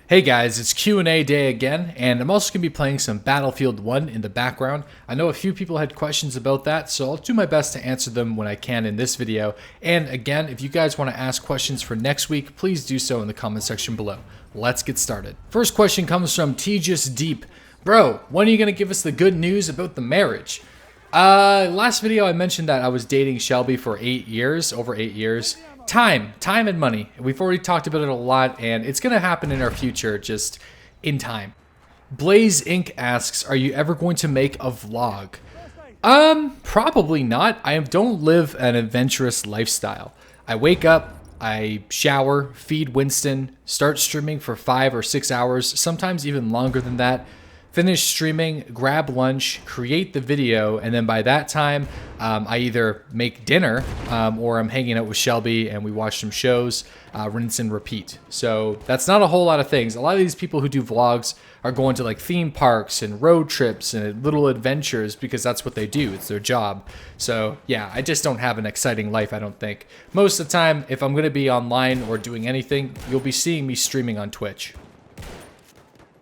Hey guys, it's Q&A day again, and I'm also going to be playing some Battlefield 1 in the background. I know a few people had questions about that, so I'll do my best to answer them when I can in this video. And again, if you guys want to ask questions for next week, please do so in the comment section below. Let's get started. First question comes from Tejas Deep. Bro, when are you going to give us the good news about the marriage? Last video I mentioned that I was dating Shelby for over 8 years. Time and money. We've already talked about it a lot, and it's going to happen in our future, just in time. Blaze Inc. asks, are you ever going to make a vlog? Probably not. I don't live an adventurous lifestyle. I wake up, I shower, feed Winston, start streaming for 5 or 6 hours, sometimes even longer than that. Finish streaming, grab lunch, create the video, and then by that time, I either make dinner or I'm hanging out with Shelby and we watch some shows, rinse and repeat. So that's not a whole lot of things. A lot of these people who do vlogs are going to like theme parks and road trips and little adventures because that's what they do. It's their job. So yeah, I just don't have an exciting life, I don't think. Most of the time, if I'm going to be online or doing anything, you'll be seeing me streaming on Twitch.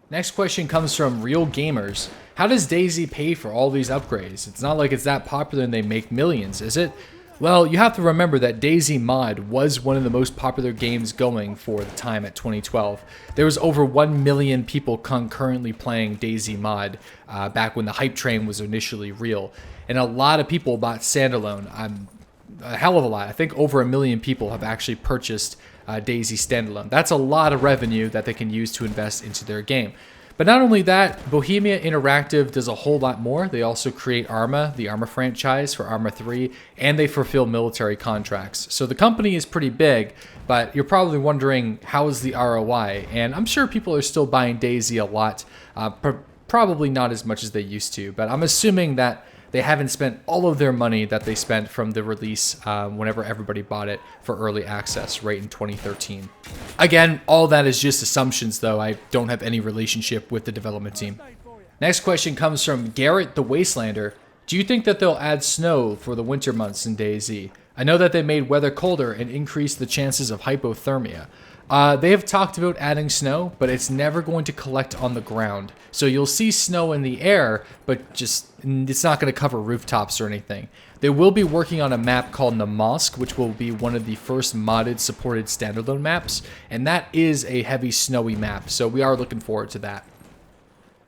Next question comes from Real Gamers. How does DayZ pay for all these upgrades? It's not like it's that popular and they make millions, is it? Well, you have to remember that DayZ Mod was one of the most popular games going for the time at 2012. There was over 1 million people concurrently playing DayZ Mod back when the hype train was initially real. And a lot of people bought standalone. A hell of a lot. I think over 1 million people have actually purchased DayZ standalone. That's a lot of revenue that they can use to invest into their game. But not only that, Bohemia Interactive does a whole lot more. They also create Arma, the Arma franchise for Arma 3, and they fulfill military contracts. So the company is pretty big, but you're probably wondering, how is the ROI? And I'm sure people are still buying DayZ a lot, probably not as much as they used to, but I'm assuming that they haven't spent all of their money that they spent from the release whenever everybody bought it for early access right in 2013. Again, all that is just assumptions though. I don't have any relationship with the development team. Next question comes from Garrett the Wastelander. Do you think that they'll add snow for the winter months in DayZ? I know that they made weather colder and increased the chances of hypothermia. They have talked about adding snow, but it's never going to collect on the ground. So you'll see snow in the air, but it's not going to cover rooftops or anything. They will be working on a map called Namalsk, which will be one of the first modded supported standalone maps, and that is a heavy snowy map, so we are looking forward to that.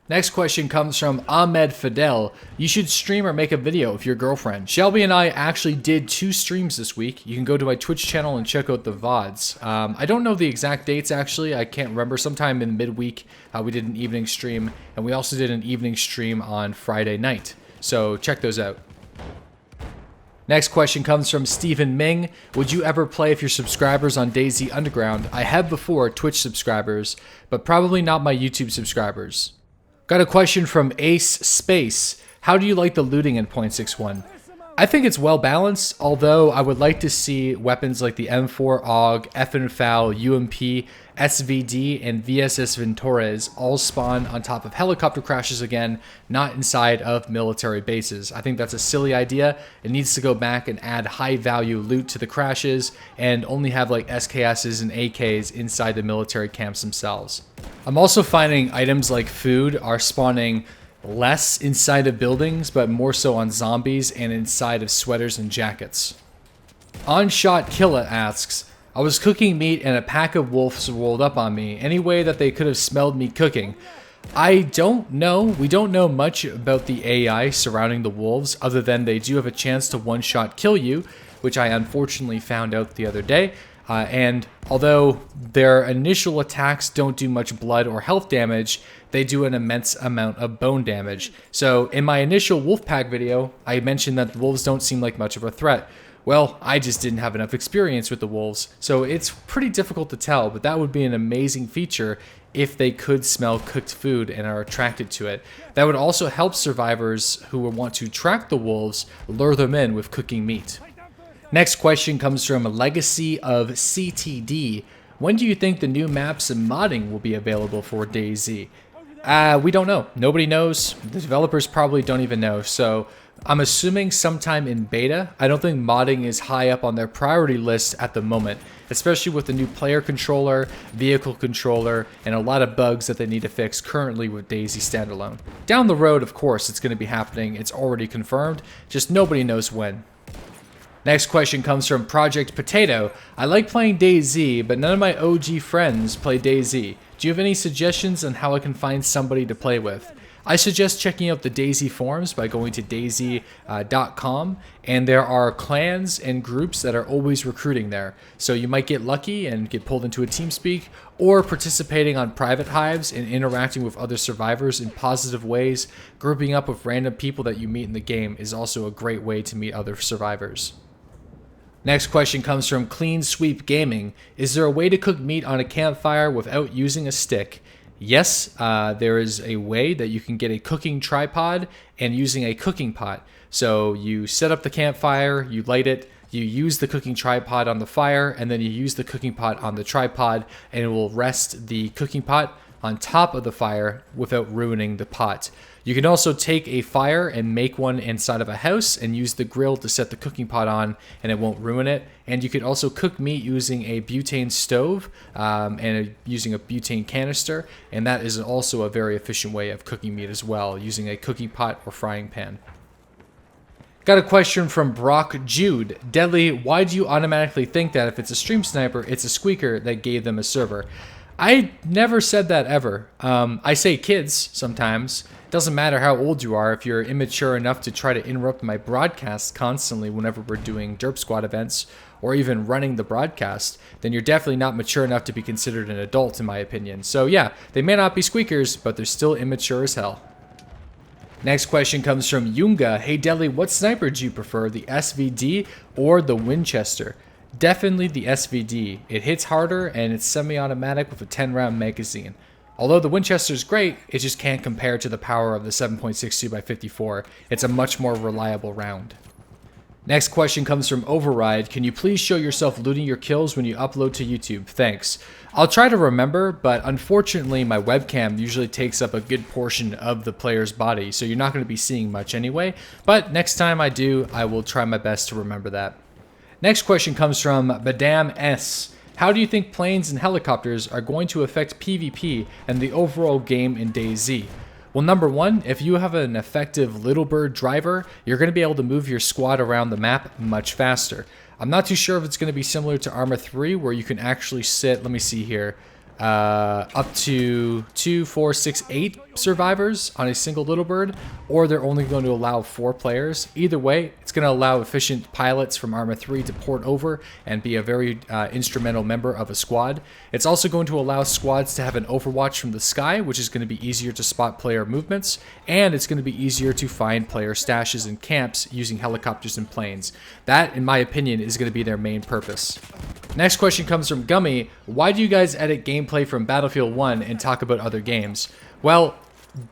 Next question comes from Ahmed Fidel. You should stream or make a video with your girlfriend. Shelby and I actually did 2 streams this week. You can go to my Twitch channel and check out the VODs. I don't know the exact dates actually. I can't remember. Sometime in midweek we did an evening stream, and we also did an evening stream on Friday night. So check those out. Next question comes from Stephen Ming. Would you ever play with your subscribers on DayZ Underground? I have before, Twitch subscribers, but probably not my YouTube subscribers. Got a question from Ace Space. How do you like the looting in .61? I think it's well balanced, although I would like to see weapons like the M4 AUG, FNFAL, UMP, SVD, and VSS Ventores all spawn on top of helicopter crashes again, not inside of military bases. I think that's a silly idea. It needs to go back and add high value loot to the crashes and only have like SKSs and AKs inside the military camps themselves. I'm also finding items like food are spawning less inside of buildings, but more so on zombies and inside of sweaters and jackets. Onshot Killa asks, I was cooking meat and a pack of wolves rolled up on me. Any way that they could have smelled me cooking? I don't know. We don't know much about the AI surrounding the wolves other than they do have a chance to one-shot kill you, which I unfortunately found out the other day. And although their initial attacks don't do much blood or health damage, they do an immense amount of bone damage. So in my initial Wolfpack video, I mentioned that the wolves don't seem like much of a threat. Well, I just didn't have enough experience with the wolves, so it's pretty difficult to tell, but that would be an amazing feature if they could smell cooked food and are attracted to it. That would also help survivors who would want to track the wolves, lure them in with cooking meat. Next question comes from Legacy of CTD. When do you think the new maps and modding will be available for DayZ? We don't know. Nobody knows. The developers probably don't even know. So I'm assuming sometime in beta. I don't think modding is high up on their priority list at the moment. especially with the new player controller, vehicle controller, and a lot of bugs that they need to fix currently with DayZ standalone. Down the road, of course, it's going to be happening. It's already confirmed, just nobody knows when. Next question comes from Project Potato. I like playing DayZ, but none of my OG friends play DayZ. Do you have any suggestions on how I can find somebody to play with? I suggest checking out the DayZ forums by going to DayZ.com, and there are clans and groups that are always recruiting there. So you might get lucky and get pulled into a TeamSpeak, or participating on private hives and interacting with other survivors in positive ways. Grouping up with random people that you meet in the game is also a great way to meet other survivors. Next question comes from Clean Sweep Gaming. Is there a way to cook meat on a campfire without using a stick? Yes, there is a way that you can get a cooking tripod and using a cooking pot. So you set up the campfire, you light it, you use the cooking tripod on the fire, and then you use the cooking pot on the tripod, and it will rest the cooking pot on top of the fire without ruining the pot. You can also take a fire and make one inside of a house and use the grill to set the cooking pot on, and it won't ruin it. And you could also cook meat using a butane stove using a butane canister, and that is also a very efficient way of cooking meat as well, using a cooking pot or frying pan. Got a question from Brock Jude. Deadly, why do you automatically think that if it's a stream sniper, it's a squeaker that gave them a server? I never said that ever. I say kids sometimes. Doesn't matter how old you are. If you're immature enough to try to interrupt my broadcast constantly whenever we're doing Derp Squad events or even running the broadcast, then you're definitely not mature enough to be considered an adult, in my opinion. So yeah, they may not be squeakers, but they're still immature as hell. Next question comes from Yunga. Hey Deadly, what sniper do you prefer, the SVD or the Winchester? Definitely the SVD. It hits harder and it's semi-automatic with a 10-round magazine. Although the Winchester is great, it just can't compare to the power of the 7.62x54. It's a much more reliable round. Next question comes from Override. Can you please show yourself looting your kills when you upload to YouTube? Thanks. I'll try to remember, but unfortunately my webcam usually takes up a good portion of the player's body, so you're not going to be seeing much anyway. But next time I do, I will try my best to remember that. Next question comes from Badam S. How do you think planes and helicopters are going to affect PvP and the overall game in DayZ? Well, number one, if you have an effective Little Bird driver, you're going to be able to move your squad around the map much faster. I'm not too sure if it's going to be similar to Arma 3, where you can actually sit, let me see here, up to 2, 4, 6, 8 survivors on a single Little Bird, or they're only going to allow 4 players. Either way, it's going to allow efficient pilots from Arma 3 to port over and be a very instrumental member of a squad. It's also going to allow squads to have an overwatch from the sky, which is going to be easier to spot player movements, and it's going to be easier to find player stashes and camps using helicopters and planes. That, in my opinion, is going to be their main purpose. Next question comes from Gummy. Why do you guys edit gameplay from Battlefield 1 and talk about other games? Well,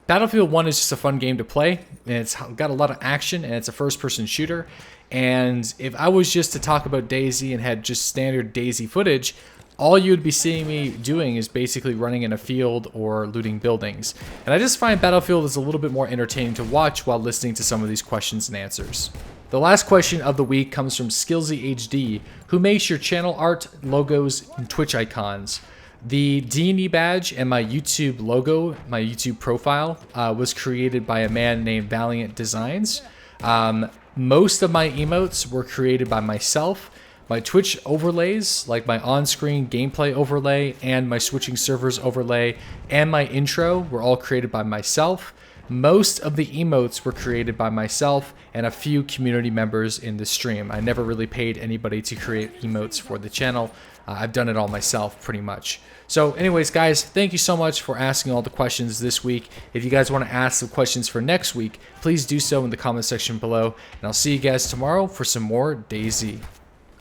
Battlefield 1 is just a fun game to play, and it's got a lot of action, and it's a first-person shooter. And if I was just to talk about DayZ and had just standard DayZ footage, all you'd be seeing me doing is basically running in a field or looting buildings. And I just find Battlefield is a little bit more entertaining to watch while listening to some of these questions and answers. The last question of the week comes from Skillsy HD, who makes your channel art, logos, and Twitch icons. The D&E badge and my YouTube logo, my YouTube profile, was created by a man named Valiant Designs. Most of my emotes were created by myself. My Twitch overlays, like my on-screen gameplay overlay and my switching servers overlay and my intro, were all created by myself. Most of the emotes were created by myself and a few community members in the stream. I never really paid anybody to create emotes for the channel. I've done it all myself pretty much. So anyways, guys, thank you so much for asking all the questions this week. If you guys want to ask some questions for next week, please do so in the comment section below. And I'll see you guys tomorrow for some more DayZ.